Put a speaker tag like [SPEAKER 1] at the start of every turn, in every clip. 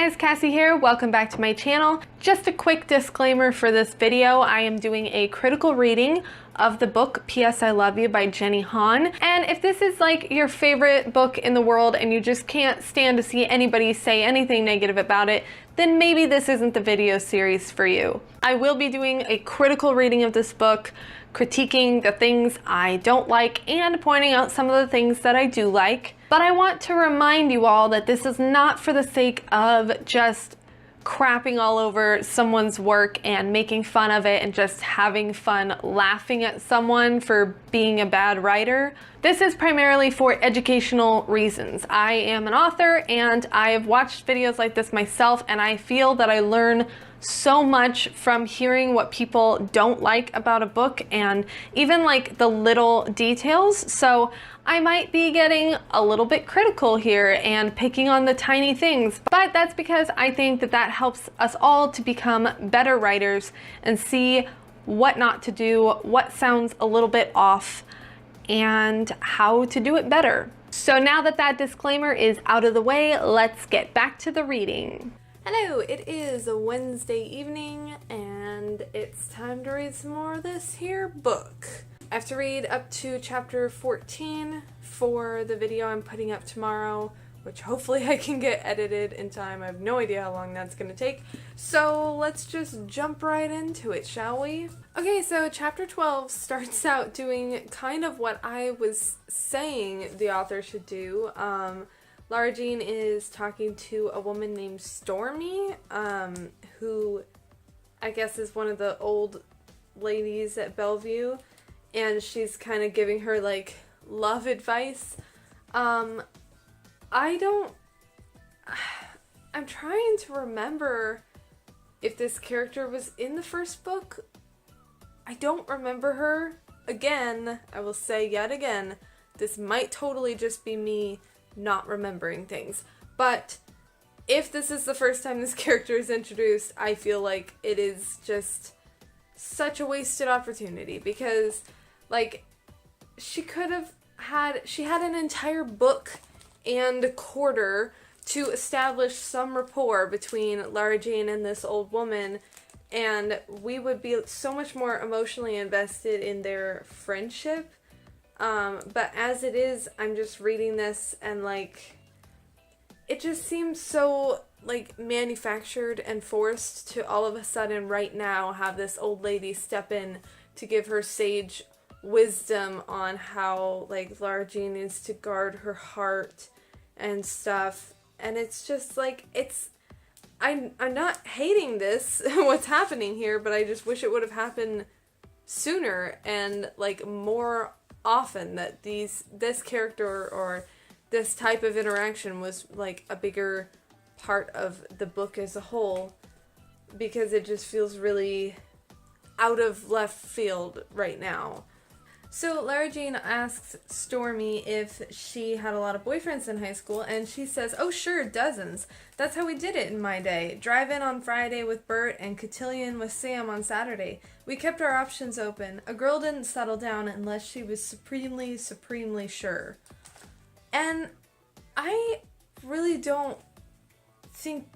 [SPEAKER 1] Hey guys, Cassie here. Welcome back to my channel. Just a quick disclaimer for this video. I am doing a critical reading of the book P.S. I Love You by Jenny Han. And if this is like your favorite book in the world and you just can't stand to see anybody say anything negative about it, then maybe this isn't the video series for you. I will be doing a critical reading of this book, critiquing the things I don't like and pointing out some of the things that I do like. But I want to remind you all that this is not for the sake of just crapping all over someone's work and making fun of it and just having fun laughing at someone for being a bad writer. This is primarily for educational reasons. I am an author and I have watched videos like this myself, and I feel that I learn so much from hearing what people don't like about a book and even like the little details. So I might be getting a little bit critical here and picking on the tiny things, but that's because I think that that helps us all to become better writers and see what not to do, what sounds a little bit off, and how to do it better. So now that that disclaimer is out of the way, let's get back to the reading. Hello, it is a Wednesday evening and it's time to read some more of this here book. I have to read up to chapter 14 for the video I'm putting up tomorrow, which hopefully I can get edited in time. I have no idea how long that's going to take. So let's just jump right into it, shall we? Okay, so chapter 12 starts out doing kind of what I was saying the author should do. Lara Jean is talking to a woman named Stormy, who I guess is one of the old ladies at Bellevue, and she's kind of giving her like love advice. I'm trying to remember if this character was in the first book. I don't remember her. Again, I will say yet again, this might totally just be me not remembering things. But if this is the first time this character is introduced, I feel like it is just such a wasted opportunity, because like she had an entire book and a quarter to establish some rapport between Lara Jean and this old woman, and we would be so much more emotionally invested in their friendship. But as it is, I'm just reading this and like, it just seems so like manufactured and forced to all of a sudden right now have this old lady step in to give her sage wisdom on how like Lara Jean needs to guard her heart and stuff. And it's just like, I'm not hating this, what's happening here, but I just wish it would have happened sooner and like more often, that this character or this type of interaction was like a bigger part of the book as a whole, because it just feels really out of left field right now. So Lara Jean asks Stormy if she had a lot of boyfriends in high school, and she says, "Oh sure, dozens. That's how we did it in my day. Drive-in on Friday with Bert and cotillion with Sam on Saturday. We kept our options open. A girl didn't settle down unless she was supremely, supremely sure." And I really don't think,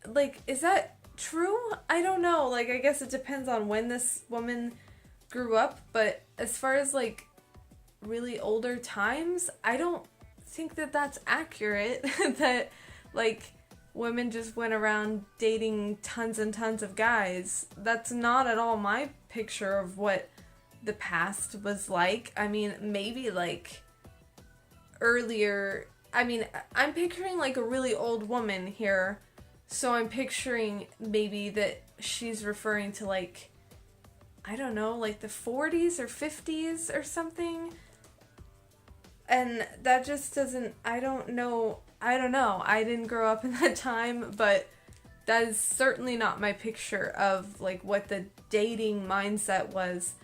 [SPEAKER 1] like, is that true? I don't know. Like, I guess it depends on when this woman grew up, but as far as like really older times, I don't think that that's accurate. That like women just went around dating tons and tons of guys. That's not at all my picture of what the past was like. I mean, maybe like earlier, I mean, I'm picturing like a really old woman here, so I'm picturing maybe that she's referring to like, I don't know, like the 40s or 50s or something. And that just doesn't, I don't know. I didn't grow up in that time, but that is certainly not my picture of like what the dating mindset was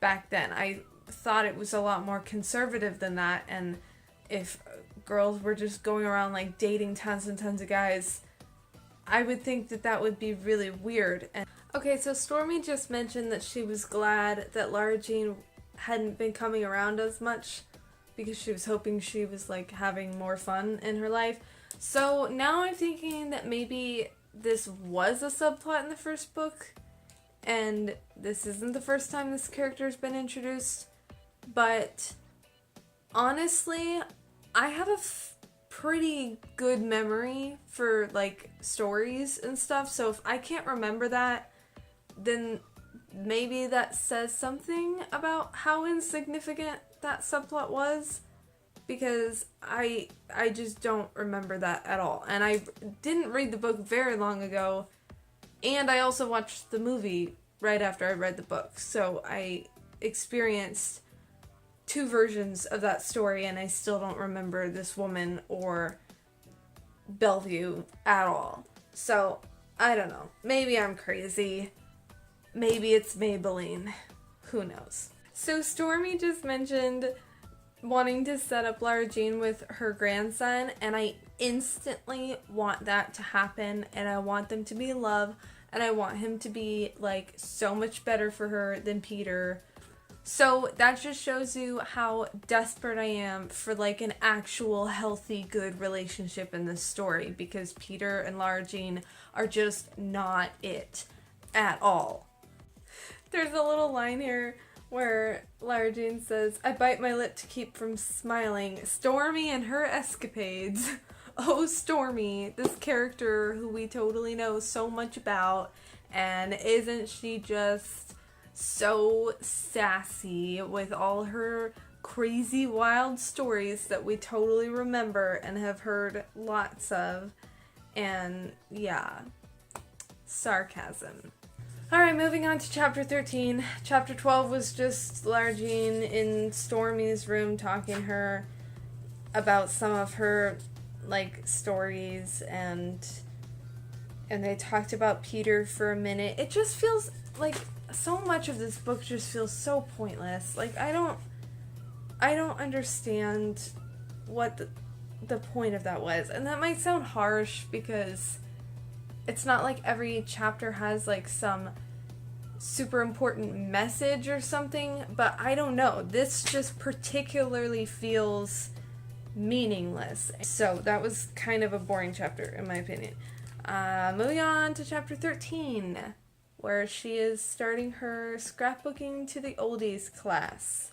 [SPEAKER 1] back then. I thought it was a lot more conservative than that, and if girls were just going around like dating tons and tons of guys, I would think that that would be really weird. And okay, so Stormy just mentioned that she was glad that Lara Jean hadn't been coming around as much because she was hoping she was like having more fun in her life. So now I'm thinking that maybe this was a subplot in the first book, and this isn't the first time this character's been introduced. But honestly, I have a pretty good memory for like stories and stuff, so if I can't remember that, then maybe that says something about how insignificant that subplot was, because I just don't remember that at all. And I didn't read the book very long ago, and I also watched the movie right after I read the book, so I experienced two versions of that story, and I still don't remember this woman or Bellevue at all. So, I don't know. Maybe I'm crazy. Maybe it's Maybelline. Who knows? So Stormy just mentioned wanting to set up Lara Jean with her grandson, and I instantly want that to happen, and I want them to be in love, and I want him to be like so much better for her than Peter. So that just shows you how desperate I am for like an actual healthy, good relationship in this story, because Peter and Lara Jean are just not it at all. There's a little line here where Lara Jean says, "I bite my lip to keep from smiling. Stormy and her escapades." Oh, Stormy, this character who we totally know so much about, and isn't she just so sassy with all her crazy wild stories that we totally remember and have heard lots of. And yeah, sarcasm. Alright, moving on to chapter 13. Chapter 12 was just Lara Jean in Stormy's room talking to her about some of her like stories, and they talked about Peter for a minute. It just feels like so much of this book just feels so pointless. Like I don't understand what the point of that was. And that might sound harsh because it's not like every chapter has like some super important message or something, but I don't know. This just particularly feels meaningless. So that was kind of a boring chapter in my opinion. Moving on to chapter 13, where she is starting her scrapbooking to the oldies class,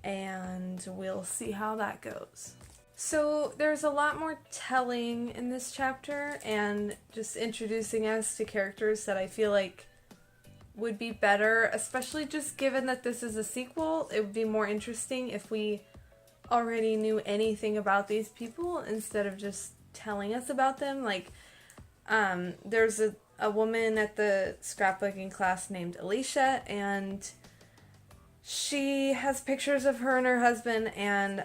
[SPEAKER 1] and we'll see how that goes. So there's a lot more telling in this chapter, and just introducing us to characters that I feel like would be better, especially just given that this is a sequel. It would be more interesting if we already knew anything about these people instead of just telling us about them. Like, there's a woman at the scrapbooking class named Alicia, and she has pictures of her and her husband, and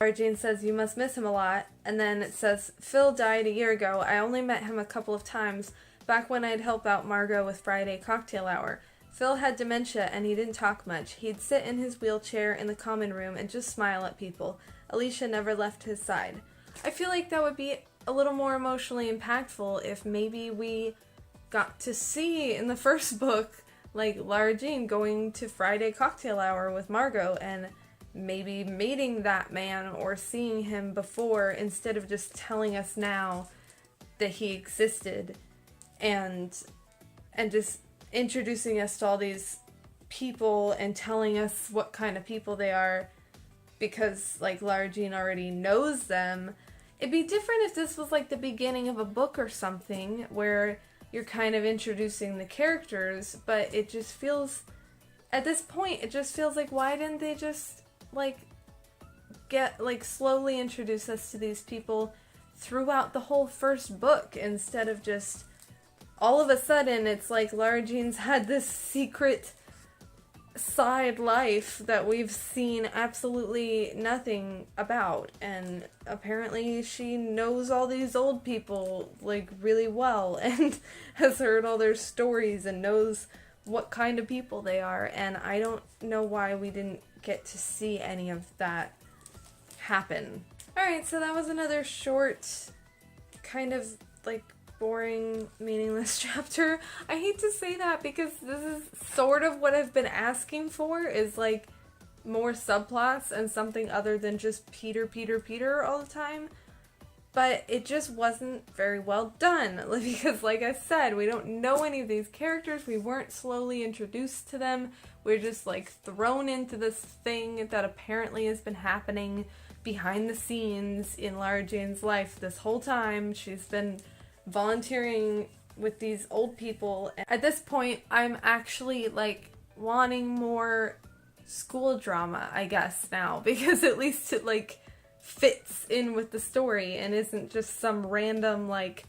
[SPEAKER 1] Lara Jean says, "You must miss him a lot." And then it says, "Phil died a year ago. I only met him a couple of times, back when I'd help out Margot with Friday cocktail hour. Phil had dementia and he didn't talk much. He'd sit in his wheelchair in the common room and just smile at people. Alicia never left his side." I feel like that would be a little more emotionally impactful if maybe we got to see in the first book like Lara Jean going to Friday cocktail hour with Margot and maybe meeting that man or seeing him before, instead of just telling us now that he existed, and just introducing us to all these people and telling us what kind of people they are because like Lara Jean already knows them. It'd be different if this was like the beginning of a book or something where you're kind of introducing the characters, but it just feels, at this point, it just feels like, why didn't they just, like, slowly introduce us to these people throughout the whole first book, instead of just, all of a sudden, it's like Lara Jean's had this secret side life that we've seen absolutely nothing about, and apparently she knows all these old people like really well and has heard all their stories and knows what kind of people they are, and I don't know why we didn't get to see any of that happen. Alright, so that was another short, kind of like boring, meaningless chapter. I hate to say that because this is sort of what I've been asking for, is like more subplots and something other than just Peter all the time. But it just wasn't very well done, because like I said, we don't know any of these characters, we weren't slowly introduced to them, we're just like thrown into this thing that apparently has been happening behind the scenes in Lara Jane's life this whole time. She's been volunteering with these old people. At this point, I'm actually like wanting more school drama, I guess, now, because at least it like fits in with the story and isn't just some random like,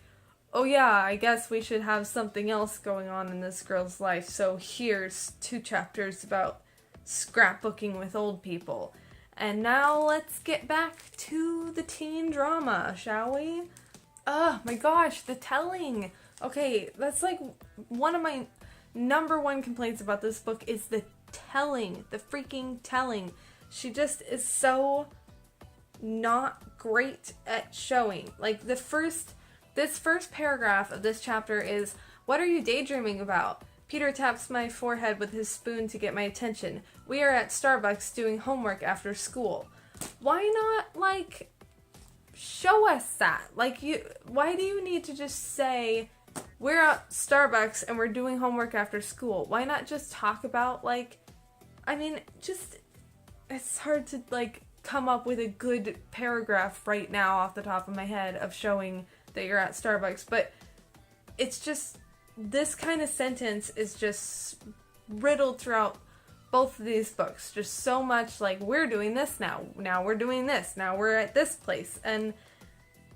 [SPEAKER 1] oh yeah, I guess we should have something else going on in this girl's life, so here's 2 chapters about scrapbooking with old people. And now let's get back to the teen drama, shall we? Oh my gosh, the telling. Okay, that's like one of my number 1 complaints about this book is the telling, the freaking telling. She just is so not great at showing. Like this first paragraph of this chapter is, "What are you daydreaming about? Peter taps my forehead with his spoon to get my attention. We are at Starbucks doing homework after school." Why not like show us that? Like why do you need to just say we're at Starbucks and we're doing homework after school? Why not just talk about like, I mean, just, it's hard to like come up with a good paragraph right now off the top of my head of showing that you're at Starbucks, but it's just, this kind of sentence is just riddled throughout both of these books. Just so much like, we're doing this now we're doing this, now we're at this place, and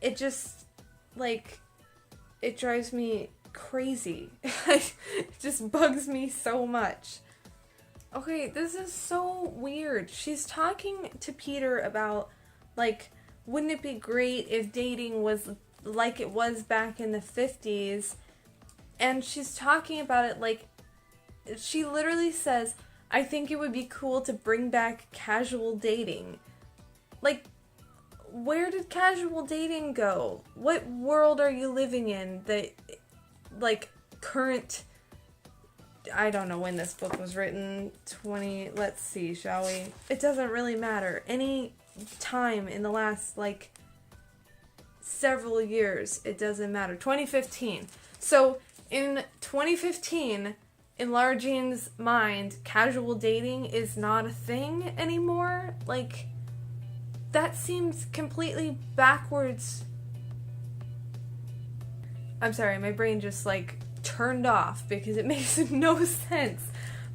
[SPEAKER 1] it just, like, it drives me crazy. It just bugs me so much. Okay, this is so weird. She's talking to Peter about, like, wouldn't it be great if dating was like it was back in the 50s? And she's talking about it like, she literally says, I think it would be cool to bring back casual dating. Like, where did casual dating go? What world are you living in that, like, current... I don't know when this book was written, let's see, shall we? It doesn't really matter. Any time in the last, like, several years, it doesn't matter. 2015. So, in 2015, in Lara Jean's mind, casual dating is not a thing anymore. Like, that seems completely backwards. I'm sorry, my brain just, like, turned off because it makes no sense.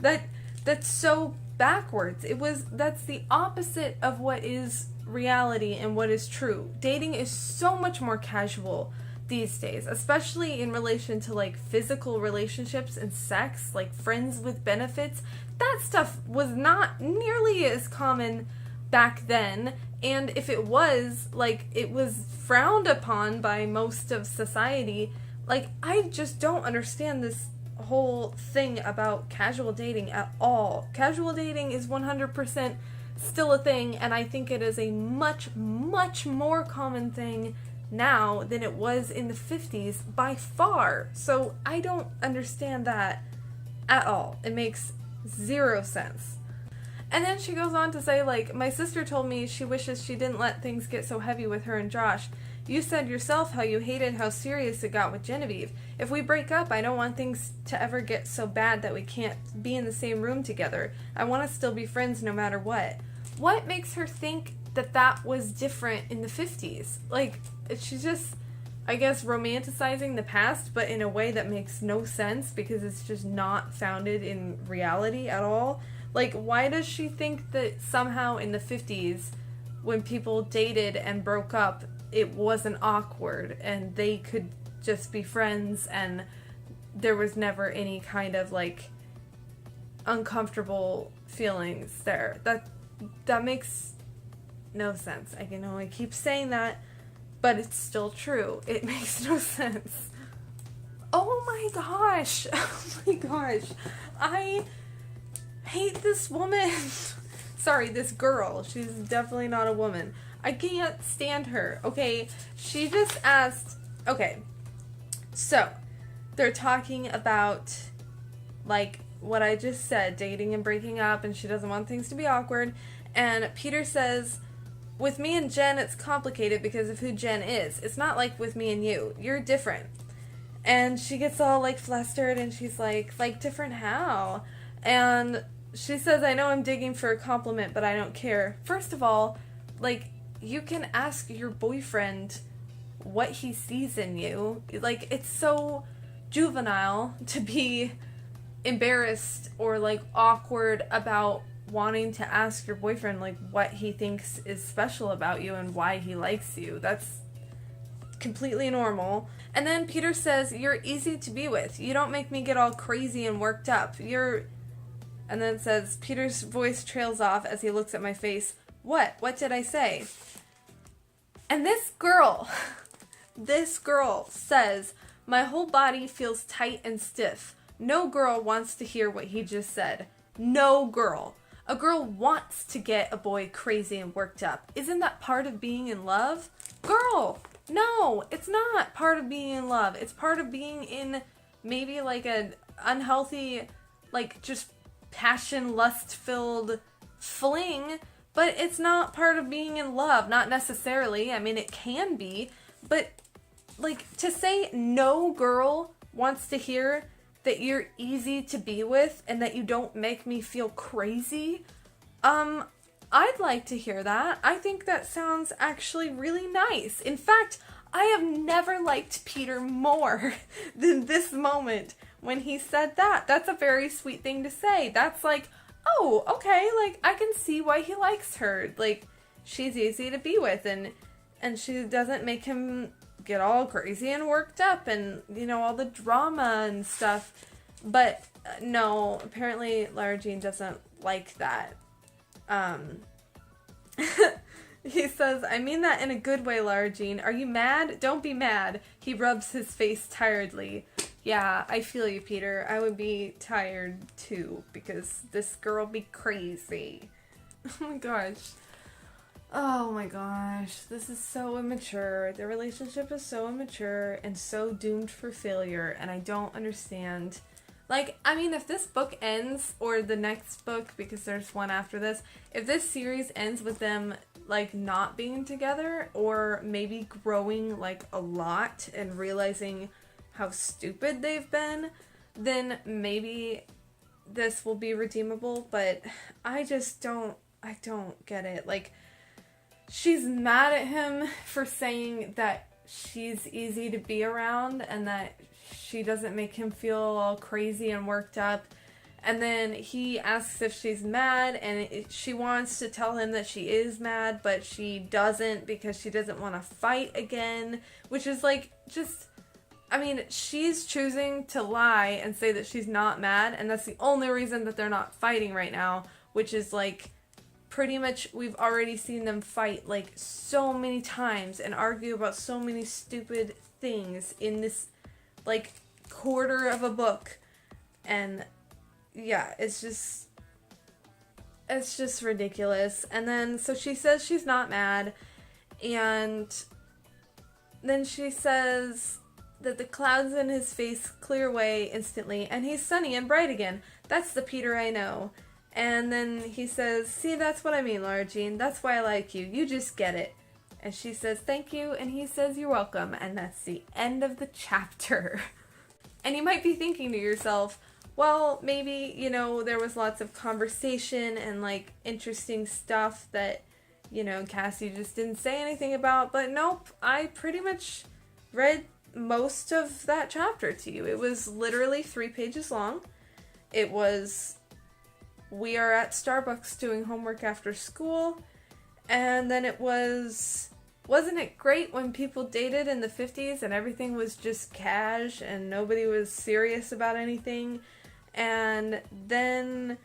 [SPEAKER 1] That's so backwards. That's the opposite of what is reality and what is true. Dating is so much more casual these days, especially in relation to like physical relationships and sex, like friends with benefits. That stuff was not nearly as common back then, and if it was, like, it was frowned upon by most of society. Like, I just don't understand this whole thing about casual dating at all. Casual dating is 100% still a thing, and I think it is a much, much more common thing now than it was in the 50s by far. So I don't understand that at all. It makes 0 sense. And then she goes on to say, like, my sister told me she wishes she didn't let things get so heavy with her and Josh. You said yourself how you hated how serious it got with Genevieve. If we break up, I don't want things to ever get so bad that we can't be in the same room together. I want to still be friends no matter what. What makes her think that that was different in the 50s? Like, she's just, I guess, romanticizing the past, but in a way that makes no sense because it's just not founded in reality at all. Like, why does she think that somehow in the 50s, when people dated and broke up, it wasn't awkward and they could just be friends and there was never any kind of, like, uncomfortable feelings there? That makes no sense. I can only keep saying that, but it's still true. It makes no sense. Oh my gosh. Oh my gosh. I hate this woman. Sorry, this girl. She's definitely not a woman. I can't stand her. Okay, she just asked... Okay, so, they're talking about, like, what I just said, dating and breaking up, and she doesn't want things to be awkward. And Peter says, with me and Jen, it's complicated because of who Jen is. It's not like with me and you. You're different. And she gets all, like, flustered, and she's like, different how? And she says, I know I'm digging for a compliment, but I don't care. First of all, like, you can ask your boyfriend what he sees in you. Like, it's so juvenile to be embarrassed or, like, awkward about wanting to ask your boyfriend, like, what he thinks is special about you and why he likes you. That's completely normal. And then Peter says, you're easy to be with. You don't make me get all crazy and worked up. And then it says, Peter's voice trails off as he looks at my face. What? What did I say? And this girl says, my whole body feels tight and stiff. No girl wants to hear what he just said. No girl. A girl wants to get a boy crazy and worked up. Isn't that part of being in love? Girl, no, it's not part of being in love. It's part of being in maybe like an unhealthy, like just passion, lust-filled fling, but it's not part of being in love. Not necessarily. I mean, it can be, but like to say no girl wants to hear that you're easy to be with and that you don't make me feel crazy, I'd like to hear that. I think that sounds actually really nice. In fact, I have never liked Peter more than this moment when he said that. That's a very sweet thing to say. That's like, oh, okay, like, I can see why he likes her. Like, she's easy to be with, and she doesn't make him get all crazy and worked up and, you know, all the drama and stuff. But no, apparently Lara Jean doesn't like that. He says, I mean that in a good way, Lara Jean. Are you mad? Don't be mad. He rubs his face tiredly. Yeah, I feel you, Peter. I would be tired too, because this girl be crazy. Oh my gosh. Oh my gosh, this is so immature. Their relationship is so immature and so doomed for failure, and I don't understand. Like, I mean, if this book ends, or the next book, because there's one after this, if this series ends with them, like, not being together, or maybe growing, like, a lot and realizing how stupid they've been, then maybe this will be redeemable, but I don't get it. Like, she's mad at him for saying that she's easy to be around and that she doesn't make him feel all crazy and worked up. And then he asks if she's mad, and she wants to tell him that she is mad, but she doesn't because she doesn't want to fight again. Which is like, just, I mean, she's choosing to lie and say that she's not mad, and that's the only reason that they're not fighting right now. Which is like, pretty much we've already seen them fight like so many times and argue about so many stupid things in this like quarter of a book. And yeah, it's just ridiculous. And then so she says she's not mad, and then she says that the clouds in his face clear away instantly and he's sunny and bright again. That's the Peter I know. And then he says, see, that's what I mean, Lara Jean. That's why I like you. You just get it. And she says, thank you. And he says, you're welcome. And that's the end of the chapter. And you might be thinking to yourself, well, maybe, you know, there was lots of conversation and, like, interesting stuff that, you know, Cassie just didn't say anything about. But nope, I pretty much read most of that chapter to you. It was literally 3 pages long. It was, we are at Starbucks doing homework after school. And then it was, wasn't it great when people dated in the 50s and everything was just cash and nobody was serious about anything? And then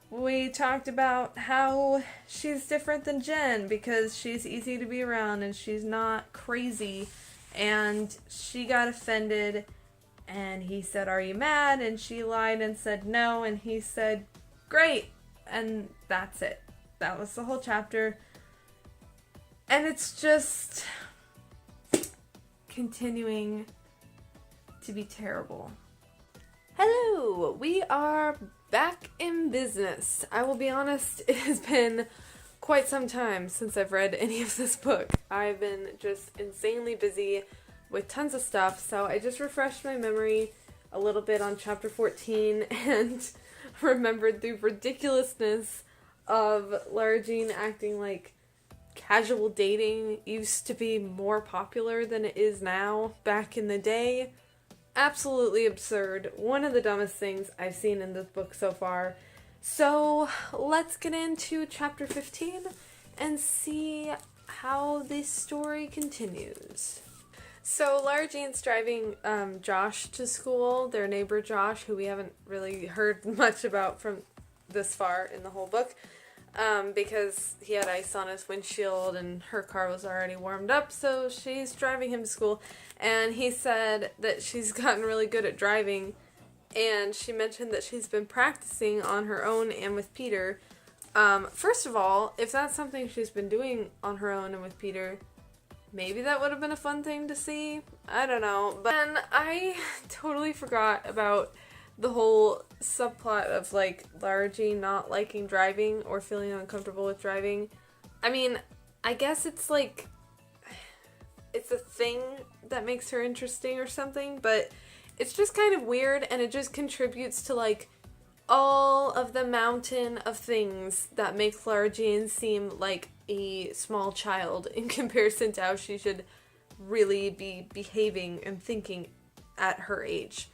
[SPEAKER 1] we talked about how she's different than Jen because she's easy to be around and she's not crazy. And she got offended and he said, are you mad? And she lied and said no, and he said, great. And that's it. That was the whole chapter. And it's just continuing to be terrible. Hello! We are back in business. I will be honest, it has been quite some time since I've read any of this book. I've been just insanely busy with tons of stuff, so I just refreshed my memory a little bit on chapter 14 and remembered the ridiculousness of Lara Jean acting like casual dating used to be more popular than it is now back in the day. Absolutely absurd. One of the dumbest things I've seen in this book so far. So let's get into chapter 15 and see how this story continues. So Lara Jean's driving Josh to school, their neighbor Josh, who we haven't really heard much about from this far in the whole book, because he had ice on his windshield and her car was already warmed up, so she's driving him to school. And he said that she's gotten really good at driving, and she mentioned that she's been practicing on her own and with Peter. First of all, if that's something she's been doing on her own and with Peter, maybe that would have been a fun thing to see. I don't know. But then I totally forgot about the whole subplot of, like, Lara Jean not liking driving or feeling uncomfortable with driving. I mean, I guess it's, like, it's a thing that makes her interesting or something, but it's just kind of weird, and it just contributes to, like, all of the mountain of things that make Lara Jean seem like a small child in comparison to how she should really be behaving and thinking at her age.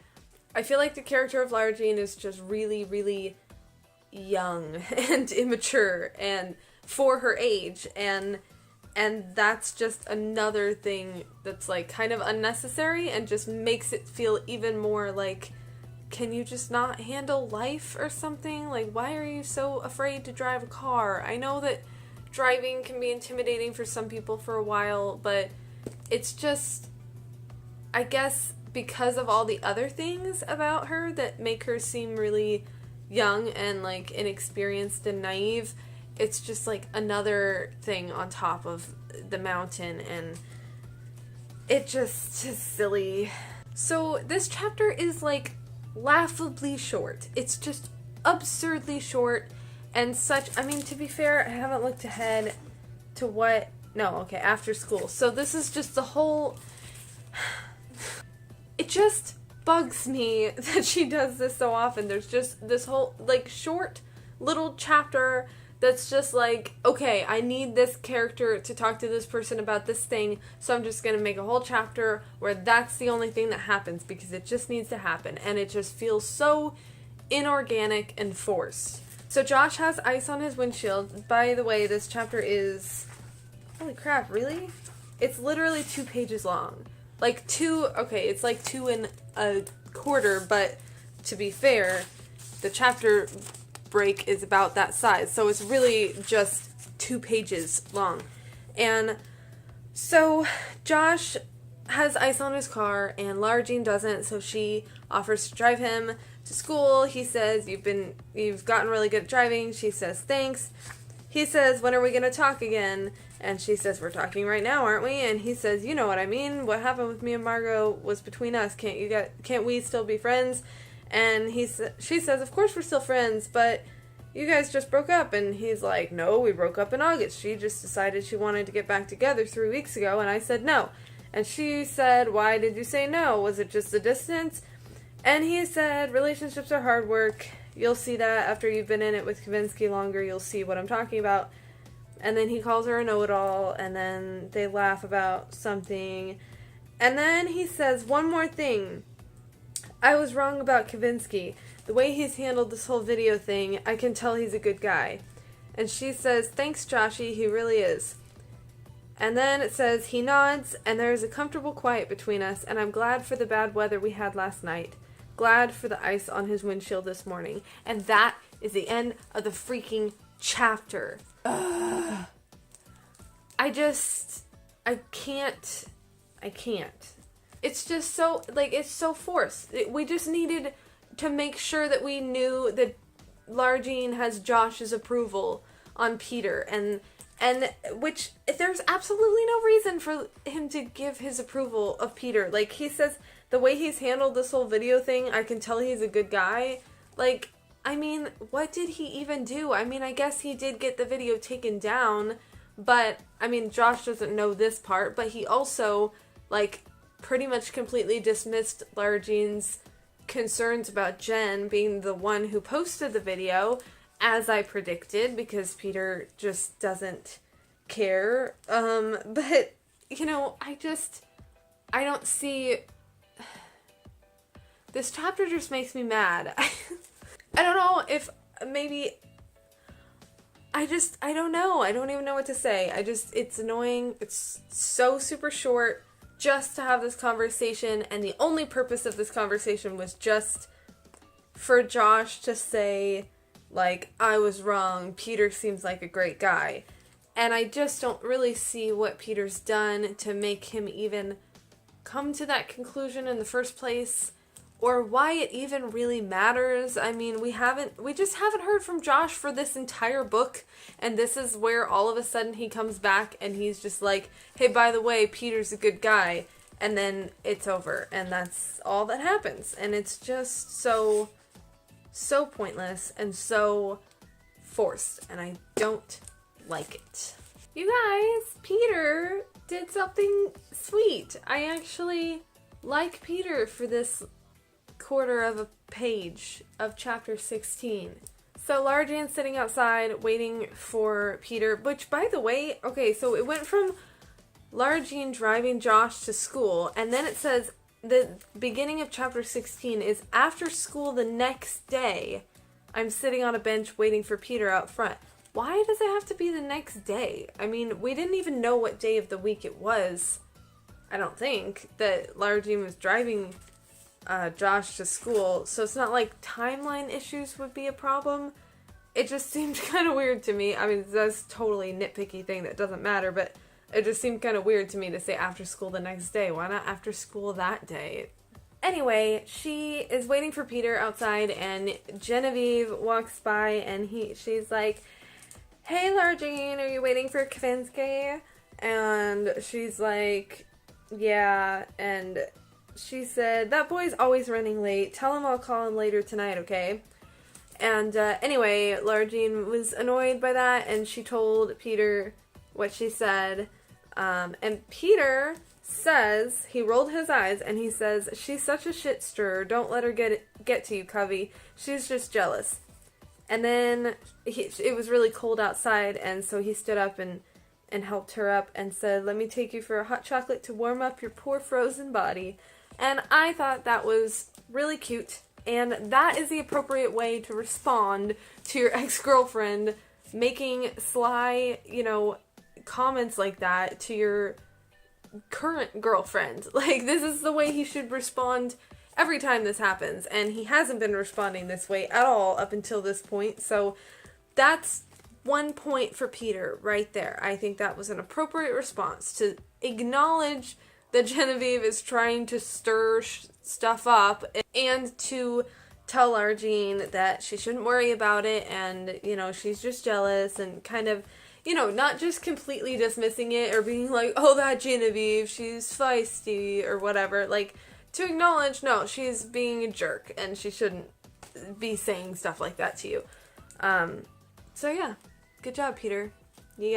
[SPEAKER 1] I feel like the character of Lara Jean is just really, really young and immature and for her age, and that's just another thing that's, like, kind of unnecessary and just makes it feel even more like, can you just not handle life or something? Like, why are you so afraid to drive a car? I know that driving can be intimidating for some people for a while, but it's just, I guess, because of all the other things about her that make her seem really young and, like, inexperienced and naive, it's just, like, another thing on top of the mountain, and it just is silly. So this chapter is, like, laughably short. It's just absurdly short and such. I mean, to be fair, I haven't looked ahead to what... No, okay, after school. So this is just the whole... It just bugs me that she does this so often. There's just this whole, like, short little chapter that's just like, okay, I need this character to talk to this person about this thing, so I'm just going to make a whole chapter where that's the only thing that happens because it just needs to happen, and it just feels so inorganic and forced. So Josh has ice on his windshield. By the way, this chapter is... Holy crap, really? It's literally 2 pages long. Like, it's like 2 and a quarter, but to be fair, the chapter break is about that size, so it's really just 2 pages long. And so Josh has ice on his car, and Lara Jean doesn't, so she offers to drive him to school. He says, you've gotten really good at driving. She says, thanks. He says, when are we going to talk again? And she says, we're talking right now, aren't we? And he says, you know what I mean. What happened with me and Margot was between us. Can't we still be friends? And she says, of course we're still friends, but you guys just broke up. And he's like, no, we broke up in August. She just decided she wanted to get back together 3 weeks ago, and I said no. And she said, why did you say no? Was it just the distance? And he said, relationships are hard work. You'll see that after you've been in it with Kavinsky longer. You'll see what I'm talking about. And then he calls her a know-it-all, and then they laugh about something. And then he says, one more thing. I was wrong about Kavinsky. The way he's handled this whole video thing, I can tell he's a good guy. And she says, thanks, Joshy, he really is. And then it says, he nods, and there is a comfortable quiet between us, and I'm glad for the bad weather we had last night. Glad for the ice on his windshield this morning. And that is the end of the freaking chapter. Ugh. I can't. It's just so, like, it's so forced. We just needed to make sure that we knew that Lara Jean has Josh's approval on Peter, and And which, there's absolutely no reason for him to give his approval of Peter. Like, he says, the way he's handled this whole video thing, I can tell he's a good guy. Like, I mean, what did he even do? I mean, I guess he did get the video taken down, but, I mean, Josh doesn't know this part, but he also, like, pretty much completely dismissed Lara Jean's concerns about Jen being the one who posted the video, as I predicted, because Peter just doesn't care. But, you know, I don't see... This chapter just makes me mad. I don't know if maybe... I don't know. I don't even know what to say. It's annoying. It's so super short just to have this conversation, and the only purpose of this conversation was just for Josh to say, like, I was wrong, Peter seems like a great guy. And I just don't really see what Peter's done to make him even come to that conclusion in the first place, or why it even really matters. I mean, we just haven't heard from Josh for this entire book, and this is where all of a sudden he comes back and he's just like, hey, by the way, Peter's a good guy, and then it's over, and that's all that happens. And it's just so pointless and so forced, and I don't like it. You guys, Peter did something sweet. I actually like Peter for this quarter of a page of chapter 16. So Lara Jean's sitting outside waiting for Peter, which, by the way, okay, so it went from Lara Jean driving Josh to school, and then it says the beginning of chapter 16 is after school the next day. I'm sitting on a bench waiting for Peter out front. Why does it have to be the next day? I mean, we didn't even know what day of the week it was. I don't think that Lara Jean was driving Josh to school, so it's not like timeline issues would be a problem. It just seemed kind of weird to me. I mean, that's totally nitpicky thing that doesn't matter, but it just seemed kind of weird to me to say after school the next day. Why not after school that day? Anyway, she is waiting for Peter outside, and Genevieve walks by, and she's like, hey, Lara Jean, are you waiting for Kavinsky? And she's like, yeah, and she said, that boy's always running late. Tell him I'll call him later tonight, okay? And anyway, Lara Jean was annoyed by that, and she told Peter what she said. And Peter says, he rolled his eyes, and he says, she's such a shit stirrer. Don't let her get to you, Covey. She's just jealous. And then it was really cold outside, and so he stood up and helped her up and said, let me take you for a hot chocolate to warm up your poor frozen body. And I thought that was really cute, and that is the appropriate way to respond to your ex-girlfriend making sly, comments like that to your current girlfriend. Like, this is the way he should respond every time this happens, and he hasn't been responding this way at all up until this point, so that's 1 point for Peter right there. I think that was an appropriate response to acknowledge that Genevieve is trying to stir stuff up, and to tell Lara Jean that she shouldn't worry about it, and, she's just jealous, and kind of, not just completely dismissing it, or being like, oh, that Genevieve, she's feisty, or whatever. Like, to acknowledge, no, she's being a jerk, and she shouldn't be saying stuff like that to you. So yeah, good job, Peter. You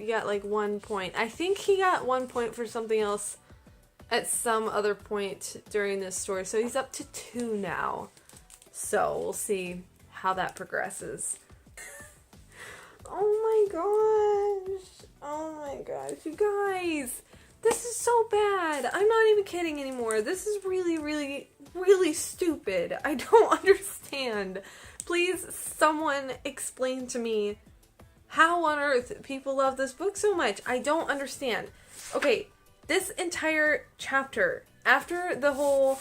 [SPEAKER 1] got like 1 point. I think he got 1 point for something else at some other point during this story, so he's up to 2 now. So we'll see how that progresses. Oh my gosh, you guys, this is so bad. I'm not even kidding anymore. This is really, really, really stupid. I don't understand. Please, someone explain to me how on earth people love this book so much. I don't understand. Okay, this entire chapter, after the whole,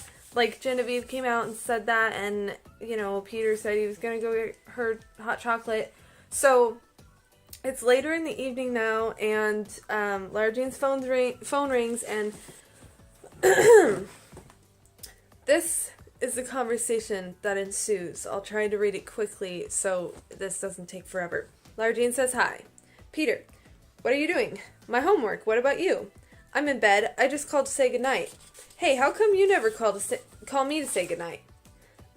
[SPEAKER 1] Genevieve came out and said that, and, Peter said he was gonna go get her hot chocolate. So, it's later in the evening now, and Lara Jean's phone rings, and this is the conversation that ensues. I'll try to read it quickly so this doesn't take forever. Lara Jean says hi. Peter, What are you doing? My homework. What about you? I'm in bed. I just called to say goodnight. Hey, how come you never call me to say goodnight?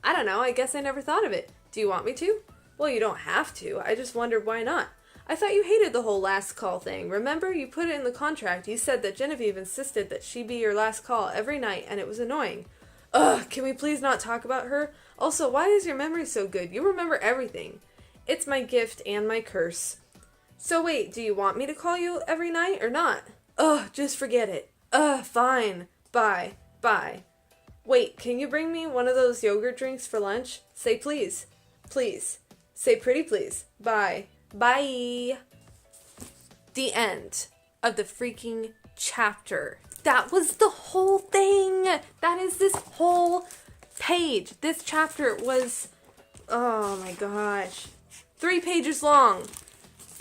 [SPEAKER 1] I don't know. I guess I never thought of it. Do you want me to? Well, you don't have to. I just wondered why not. I thought you hated the whole last call thing. Remember, you put it in the contract. You said that Genevieve insisted that she be your last call every night, and it was annoying. Ugh, can we please not talk about her? Also, why is your memory so good? You remember everything. It's my gift and my curse. So wait, do you want me to call you every night or not? Ugh, just forget it. Ugh, fine. Bye. Bye. Wait, can you bring me one of those yogurt drinks for lunch? Say please. Please. Say pretty please. Bye. Bye. The end of the freaking chapter. That was the whole thing. That is this whole page. This chapter was, oh my gosh, 3 pages long.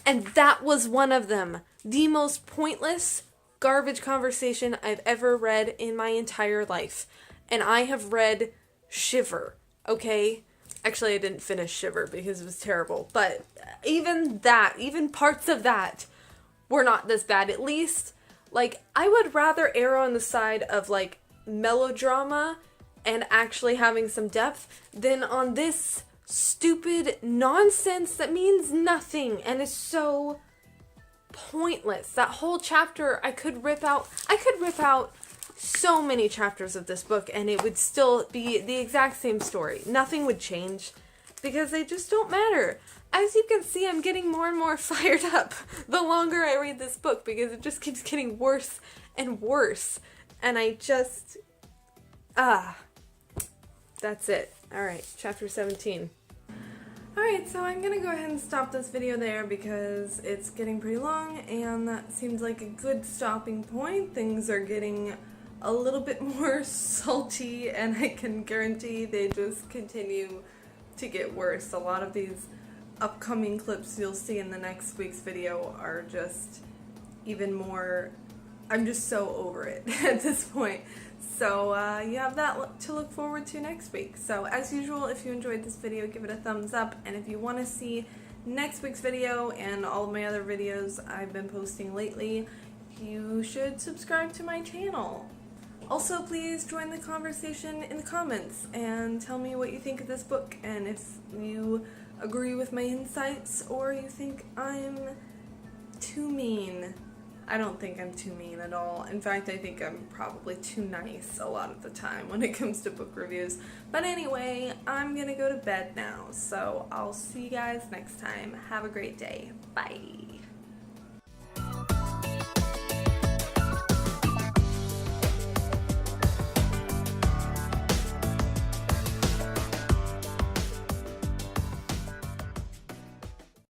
[SPEAKER 1] And that was one of them. The most pointless garbage conversation I've ever read in my entire life. And I have read Shiver, okay? Actually, I didn't finish Shiver because it was terrible. But even parts of that were not this bad. At least, like, I would rather err on the side of, like, melodrama and actually having some depth than on this stupid nonsense that means nothing and is so pointless. That whole chapter, I could rip out so many chapters of this book and it would still be the exact same story. Nothing would change because they just don't matter. As you can see, I'm getting more and more fired up the longer I read this book because it just keeps getting worse and worse. And I just, that's it. Alright, chapter 17. Alright, so I'm gonna go ahead and stop this video there because it's getting pretty long and that seems like a good stopping point. Things are getting a little bit more salty and I can guarantee they just continue to get worse. A lot of these upcoming clips you'll see in the next week's video are just even more, I'm just so over it at this point. So you have that to look forward to next week. So as usual, if you enjoyed this video, give it a thumbs up. And if you want to see next week's video and all of my other videos I've been posting lately, you should subscribe to my channel. Also, please join the conversation in the comments and tell me what you think of this book and if you agree with my insights or you think I'm too mean. I don't think I'm too mean at all. In fact, I think I'm probably too nice a lot of the time when it comes to book reviews. But anyway, I'm gonna go to bed now, so I'll see you guys next time. Have a great day. Bye.